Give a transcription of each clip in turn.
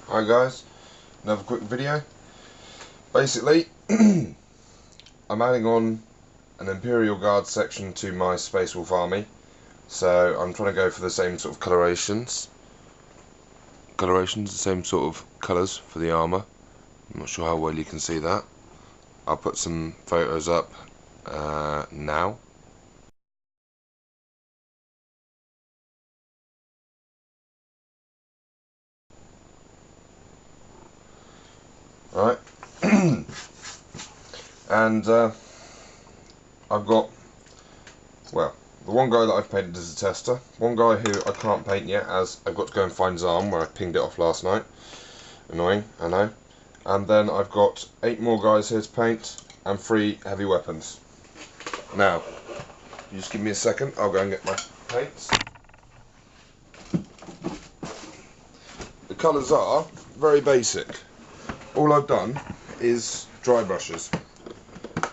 Hi guys, another quick video. Basically, I'm adding on an Imperial Guard section to my Space Wolf army, so I'm trying to go for the same sort of colorations, the same sort of colours for the armour. I'm not sure how well you can see that. I'll put some photos up now. Alright, and I've got, well, the one guy that I've painted as a tester, one guy who I can't paint yet as I've got to go and find his arm where I pinged it off last night. Annoying, I know. And then I've got 8 more guys here to paint and 3 heavy weapons. Now, you just give me a second, I'll go and get my paints. The colours are very basic. All I've done is dry brushes,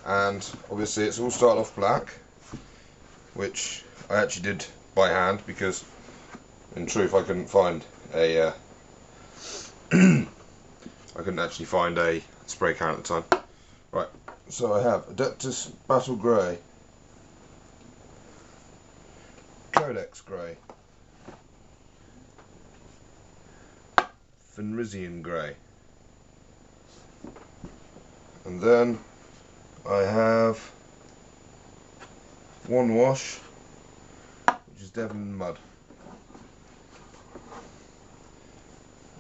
and obviously it's all started off black, which I actually did by hand because in truth I couldn't find a I couldn't actually find a spray can at the time. Right, so I have Adeptus Battle Grey, Codex Grey, Fenrisian Grey, and then I have one wash, which is Devon Mud,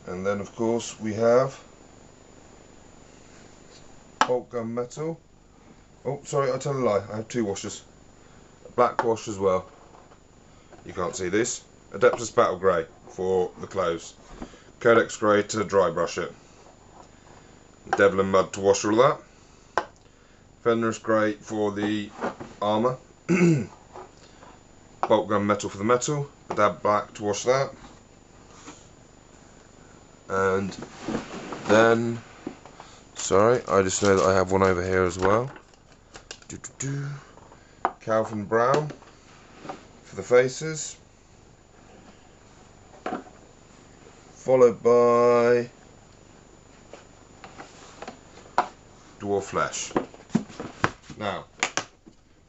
and then of course we have bolt gun metal. Oh, sorry, I tell a lie. I have 2 washes, a black wash as well. You can't see this. Adeptus Battle Grey for the clothes, Codex Grey to dry brush it, Devon Mud to wash all that, Fenris Grey for the armour, bolt gun metal for the metal, a dab black to wash that, and then, sorry, I just know that I have one over here as well. Calvin Brown for the faces, followed by Dwarf Flesh. Now,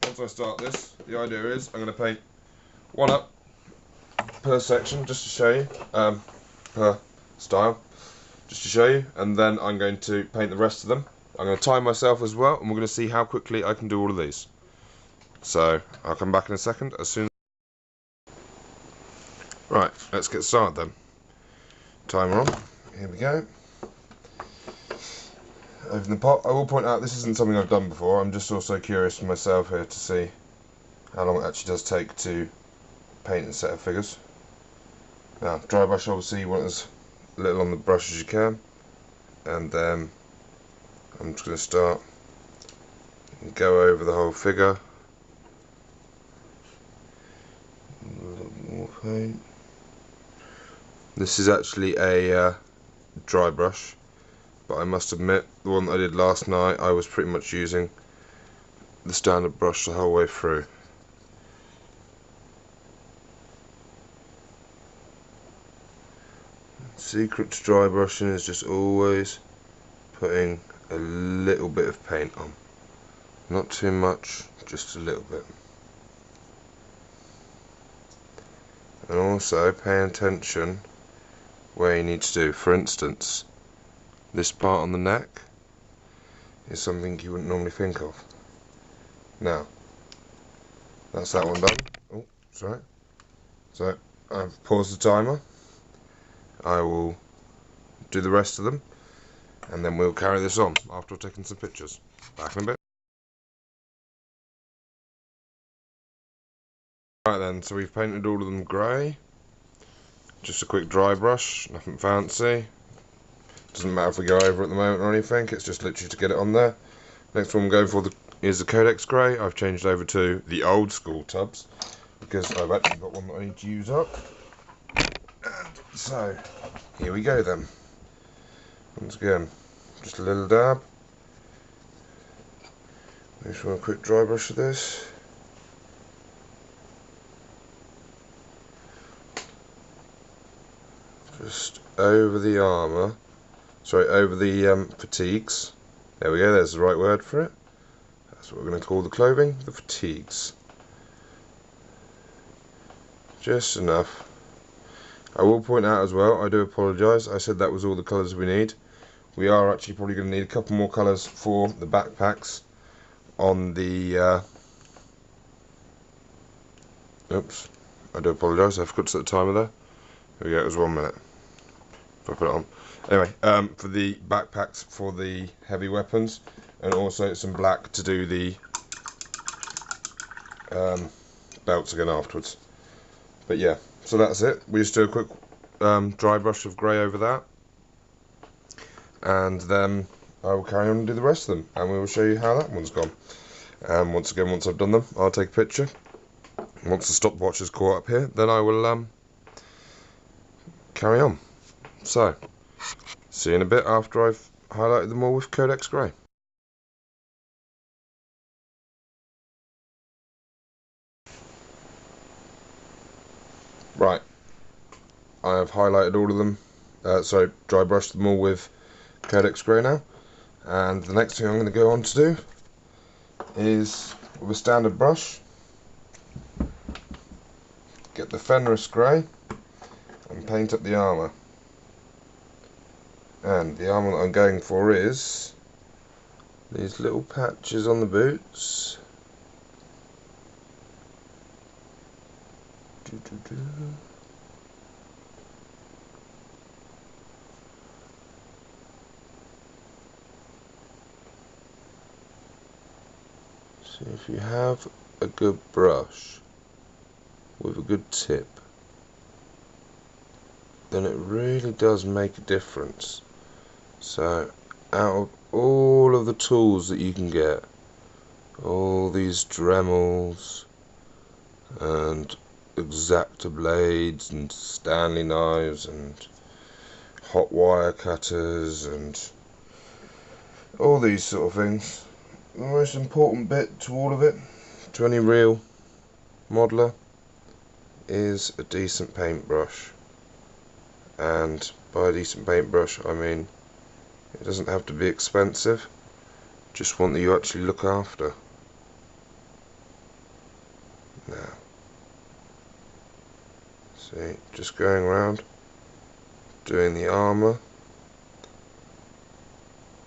once I start this, the idea is I'm going to paint one up per section just to show you, per style, just to show you, and then I'm going to paint the rest of them. I'm going to time myself as well, and we're going to see how quickly I can do all of these. So, I'll come back in a second as soon as... Right, let's get started then. Timer on, here we go. Open the pot. I will point out this isn't something I've done before. I'm just also curious for myself here to see how long it actually does take to paint a set of figures. Now, dry brush, obviously you want as little on the brush as you can, and then I'm just going to start and go over the whole figure. A little more paint. This is actually a dry brush, but I must admit, the one that I did last night, I was pretty much using the standard brush the whole way through. Secret to dry brushing is just always putting a little bit of paint on. Not too much, just a little bit. And also pay attention where you need to do. For instance, this part on the neck is something you wouldn't normally think of. Now, that's that one done. Oh, sorry. So, I've paused the timer. I will do the rest of them, and then we'll carry this on after I've taken some pictures. Back in a bit. Right then, so we've painted all of them grey. Just a quick dry brush, nothing fancy. Doesn't matter if we go over at the moment or anything, it's just literally to get it on there. Next one I'm going for is the Codex Grey. I've changed over to the old school tubs because I've actually got one that I need to use up. And so, here we go then. Once again, just a little dab. Just want a quick dry brush of this. Just over the armour, sorry, over the fatigues. There we go, there's the right word for it. That's what we're going to call the clothing, the fatigues. Just enough. I will point out as well, I do apologise, I said that was all the colours we need. We are actually probably going to need a couple more colours for the backpacks on the oops, I do apologise, I forgot to set the timer there. Here we go, it was 1 minute if I put it on. Anyway, for the backpacks for the heavy weapons, and also some black to do the belts again afterwards. But yeah, so that's it. We just do a quick dry brush of grey over that, and then I will carry on and do the rest of them, and we will show you how that one's gone. And once again, once I've done them, I'll take a picture. Once the stopwatch is caught up here, then I will carry on. So, see you in a bit after I've highlighted them all with Codex Grey. Right, I have highlighted all of them, dry brushed them all with Codex Grey now, and the next thing I'm going to go on to do is, with a standard brush, get the Fenris Grey and paint up the armour. And the armour that I'm going for is these little patches on the boots. So if you have a good brush with a good tip, then it really does make a difference. So out of all of the tools that you can get, all these Dremels and X-Acto blades and Stanley knives and hot wire cutters and all these sort of things, the most important bit to all of it, to any real modeller, is a decent paintbrush. And by a decent paintbrush I mean it doesn't have to be expensive, just one that you actually look after. Now, see, just going around doing the armour,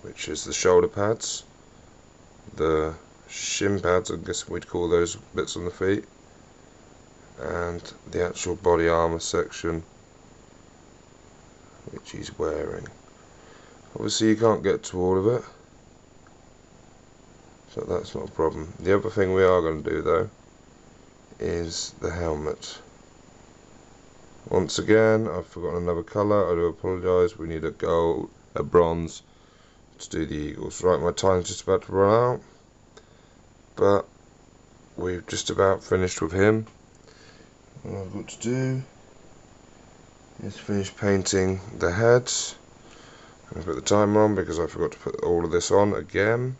which is the shoulder pads, the shin pads, I guess we'd call those bits on the feet, and the actual body armour section which he's wearing. Obviously you can't get to all of it, so that's not a problem. The other thing we are going to do though is the helmet. Once again, I've forgotten another colour, I do apologise. We need a gold, a bronze to do the eagles. Right, my time's just about to run out, but we've just about finished with him. All I've got to do is finish painting the heads. I put the timer on because I forgot to put all of this on again.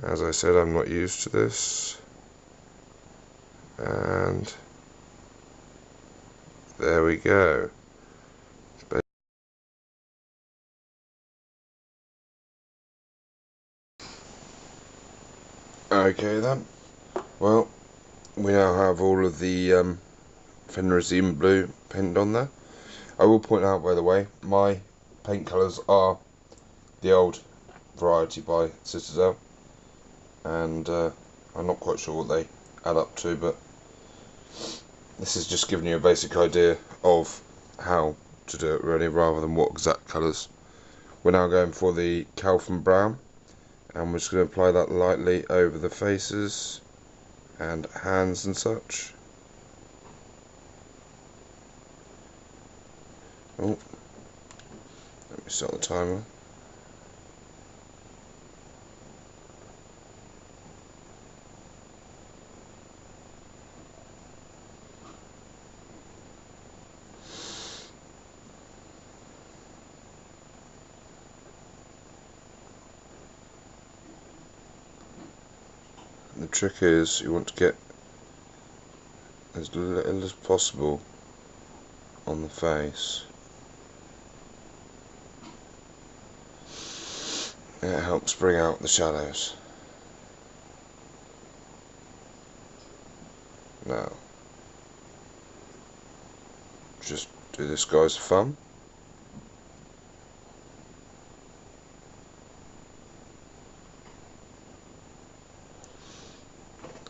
As I said, I'm not used to this. And there we go. Okay then. Well, we now have all of the Fenris blue painted on there. I will point out, by the way, my paint colours are the old variety by Citadel, and I'm not quite sure what they add up to, but this is just giving you a basic idea of how to do it really, rather than what exact colours. We're now going for the Calvin Brown, and we're just going to apply that lightly over the faces and hands and such. Oh, let me start the timer. The trick is you want to get as little as possible on the face. It helps bring out the shadows. Now, just do this guy's thumb.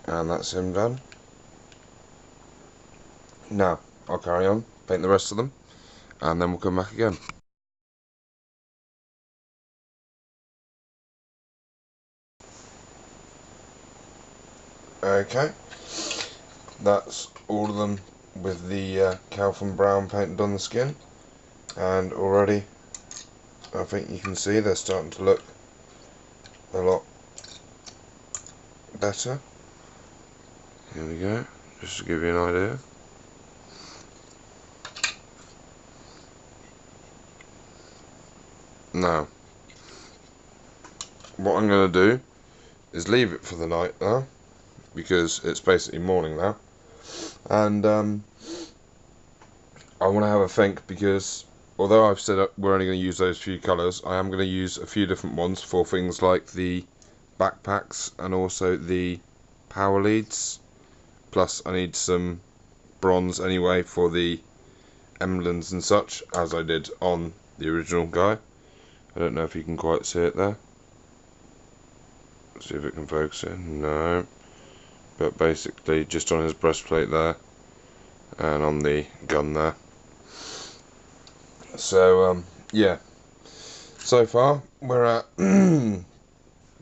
And that's him done. Now, I'll carry on, paint the rest of them, and then we'll come back again. Okay, that's all of them with the Calvin Brown painted on the skin, and already I think you can see they're starting to look a lot better. Here we go, just to give you an idea. Now, what I'm going to do is leave it for the night now, because it's basically morning now, and I want to have a think, because although I've said we're only going to use those few colours, I am going to use a few different ones for things like the backpacks and also the power leads, plus I need some bronze anyway for the emblems and such, as I did on the original guy. I don't know if you can quite see it there. Let's see if it can focus in. No. But basically just on his breastplate there and on the gun there. So yeah, so far we're at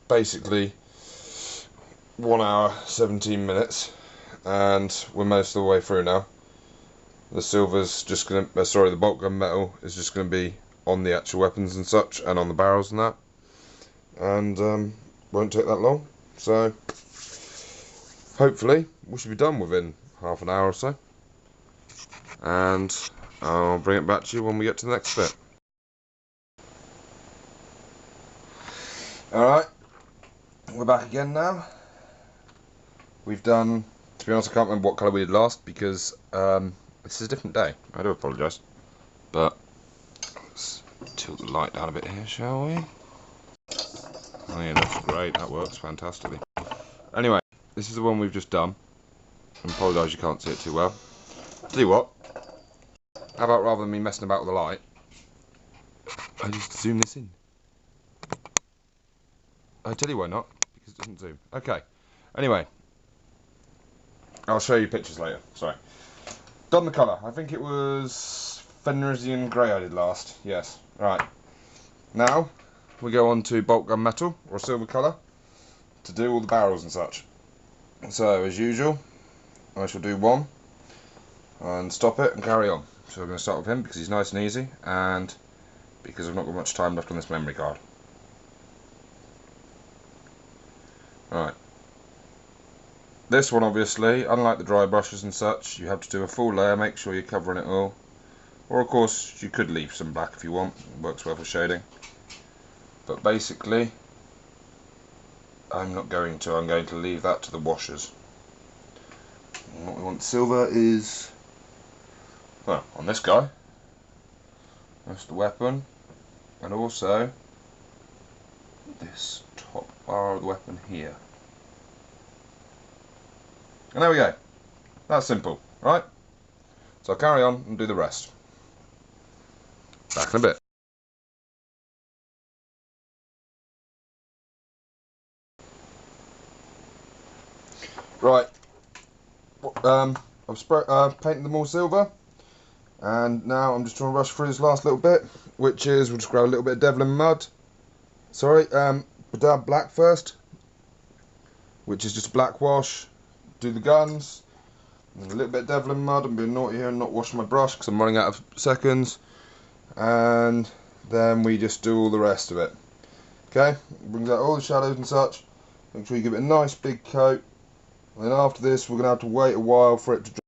basically 1 hour 17 minutes and we're most of the way through now. The silver's just gonna, the bolt gun metal is just gonna be on the actual weapons and such, and on the barrels and that, and won't take that long, so hopefully we should be done within half an hour or so, and I'll bring it back to you when we get to the next bit. Alright, we're back again now. We've done, to be honest I can't remember what colour we did last, because this is a different day. I do apologise, but let's tilt the light down a bit here, shall we? Oh yeah, that's great, that works fantastically. Anyway, this is the one we've just done. I apologise you can't see it too well. Tell you what, how about rather than me messing about with the light, I just zoom this in. I tell you why not, because it doesn't zoom. Okay, anyway, I'll show you pictures later, sorry. Done the colour, I think it was Fenrisian Grey I did last, yes, right. Now, we go on to bolt gun metal, or silver colour, to do all the barrels and such. So, as usual, I shall do one, and stop it and carry on. So we're going to start with him, because he's nice and easy, and because I've not got much time left on this memory card. Right. This one, obviously, unlike the dry brushes and such, you have to do a full layer, make sure you're covering it all. Or, of course, you could leave some black if you want, it works well for shading. But basically, I'm not going to, I'm going to leave that to the washers. And what we want silver is, well, on this guy, that's the weapon, and also this top bar of the weapon here. And there we go. That's simple, right? So I'll carry on and do the rest. Back in a bit. Right. I've painted them all silver, and now I'm just trying to rush through this last little bit, which is we'll just grab a little bit of Devlin mud. Sorry, black first, which is just a black wash. Do the guns, and a little bit of Devlin mud. I'm being naughty here and not washing my brush because I'm running out of seconds, and then we just do all the rest of it. Okay, brings out all the shadows and such. Make sure you give it a nice big coat, and then after this we're going to have to wait a while for it to dry.